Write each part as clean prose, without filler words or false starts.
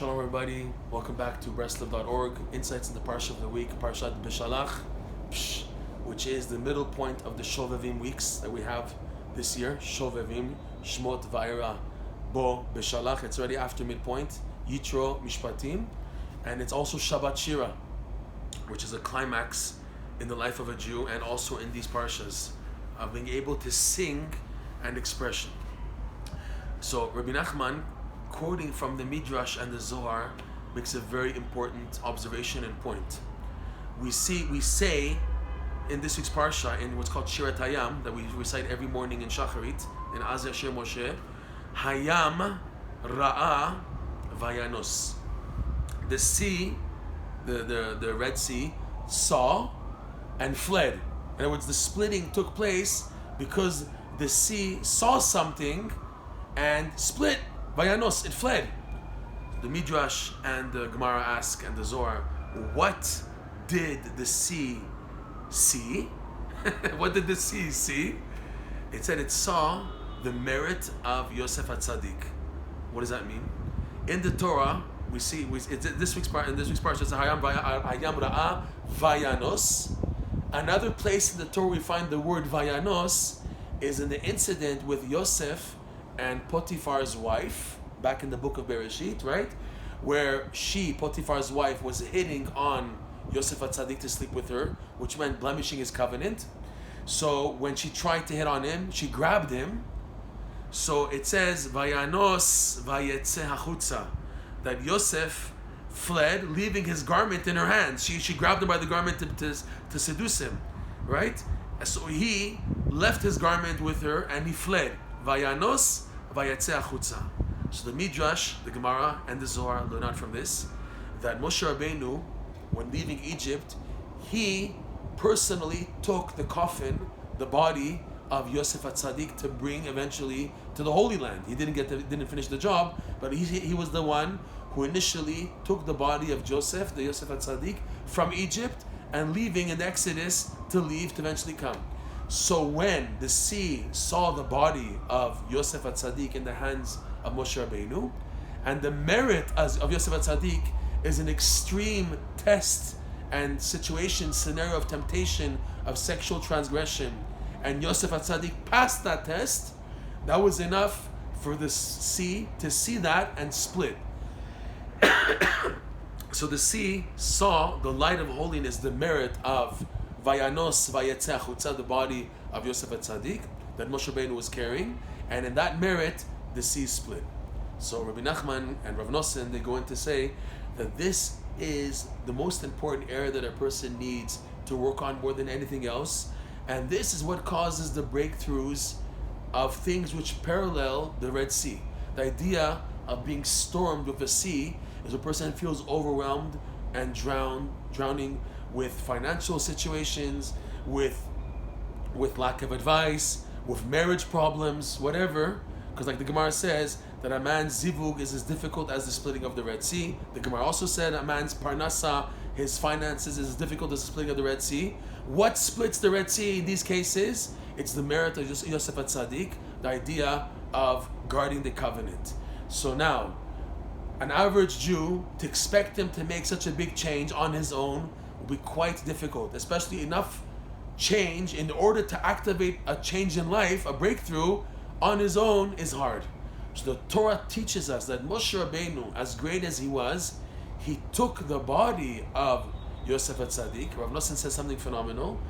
Shalom everybody, welcome back to Breslov.org. Insights in the Parsha of the week, Parshat Beshalach, which is the middle point of the Shovavim weeks that we have this year. Shovavim, Shmot, Va'era, Bo, Beshalach. It's already after midpoint. Yitro, Mishpatim. And it's also Shabbat Shira, which is a climax in the life of a Jew and also in these Parshas, of being able to sing and expression. So Rabbi Nachman, quoting from the Midrash and the Zohar, makes a very important observation and point. We say in this week's Parsha, in what's called Shirat Hayam, that we recite every morning in Shacharit, in Az Yashir Moshe, Hayam Ra'a Vayanos. The sea, the Red Sea, saw and fled. In other words, the splitting took place because the sea saw something and split. Vayanos, it fled. The Midrash and the Gemara ask, and the Zohar, what did the sea see? What did the sea see? It said it saw the merit of Yosef HaTzadik. What does that mean? In the Torah, we see this week's parsha is Hayam Ra'a Vayanos. Another place in the Torah we find the word Vayanos is in the incident with Yosef and Potiphar's wife, back in the book of Bereshit, right? Where Potiphar's wife, was hitting on Yosef HaTzadik to sleep with her, which meant blemishing his covenant. So when she tried to hit on him, she grabbed him. So it says, Vayanos vayetze hachutza, that Yosef fled, leaving his garment in her hands. She grabbed him by the garment to seduce him, right? So he left his garment with her and he fled. Vayanos vayetze hachutza. So the Midrash, the Gemara, and the Zohar learn out from this that Moshe Rabbeinu, when leaving Egypt, he personally took the coffin, the body of Yosef HaTzadik, to bring eventually to the Holy Land. He didn't finish the job, but he was the one who initially took the body of Joseph, the Yosef HaTzadik, from Egypt and leaving in the Exodus to leave to eventually come. So when the sea saw the body of Yosef HaTzadik in the hands of Moshe Rabbeinu, and the merit of Yosef HaTzadik is an extreme test and scenario of temptation, of sexual transgression, and Yosef HaTzadik passed that test, that was enough for the sea to see that and split. So the sea saw the light of holiness, the merit of Vayanos vayetze hachutza, the body of Yosef HaTzadik that Moshe Rabbeinu was carrying, and in that merit the sea split. So Rabbi Nachman and Rav Nosson, they go in to say that this is the most important area that a person needs to work on more than anything else, and this is what causes the breakthroughs of things which parallel the Red Sea. The idea of being stormed with a sea is a person feels overwhelmed and drowning with financial situations, with lack of advice, with marriage problems, whatever. Because like the Gemara says, that a man's zivug is as difficult as the splitting of the Red Sea. The Gemara also said a man's parnasa, his finances, is as difficult as the splitting of the Red Sea. What splits the Red Sea in these cases? It's the merit of Yosef HaTzadik, the idea of guarding the covenant. So now, an average Jew, to expect him to make such a big change on his own will be quite difficult, especially enough change in order to activate a change in life, a breakthrough, on his own is hard. So the Torah teaches us that Moshe Rabbeinu, as great as he was, he took the body of Yosef HaTzadik. Rav Nosson says something phenomenal.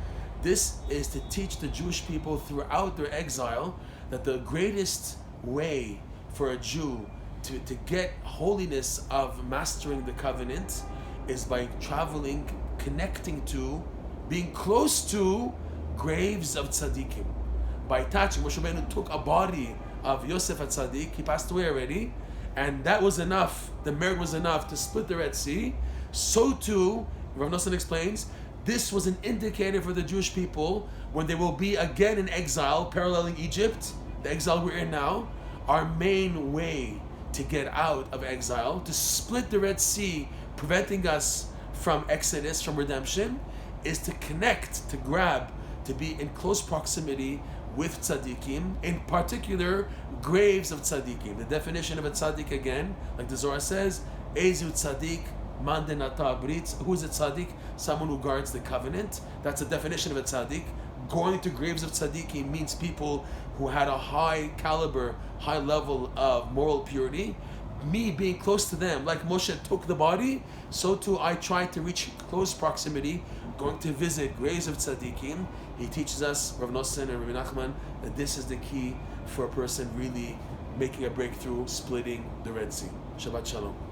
This is to teach the Jewish people throughout their exile that the greatest way for a Jew to get holiness of mastering the covenant is by traveling, connecting to, being close to graves of tzaddikim. By touching, Moshe Rabbeinu took a body of Yosef HaTzadik, he passed away already, and that was enough, the merit was enough to split the Red Sea. So too, Rav Nosson explains, this was an indicator for the Jewish people when they will be again in exile, paralleling Egypt, the exile we're in now. Our main way to get out of exile, to split the Red Sea, preventing us from exodus, from redemption, is to connect, to grab, to be in close proximity with tzaddikim, in particular graves of tzaddikim. The definition of a tzaddik, again, like the Zohar says, Ezu tzaddik mandenata brit. Who's a tzaddik? Someone who guards the covenant. That's the definition of a tzaddik. Going to graves of tzaddikim means people who had a high caliber, high level of moral purity. Me being close to them, like Moshe took the body, so too I try to reach close proximity, going to visit graves of tzaddikim. He teaches us, Rav Nosson and Rebbe Nachman, that this is the key for a person really making a breakthrough, splitting the Red Sea. Shabbat Shalom.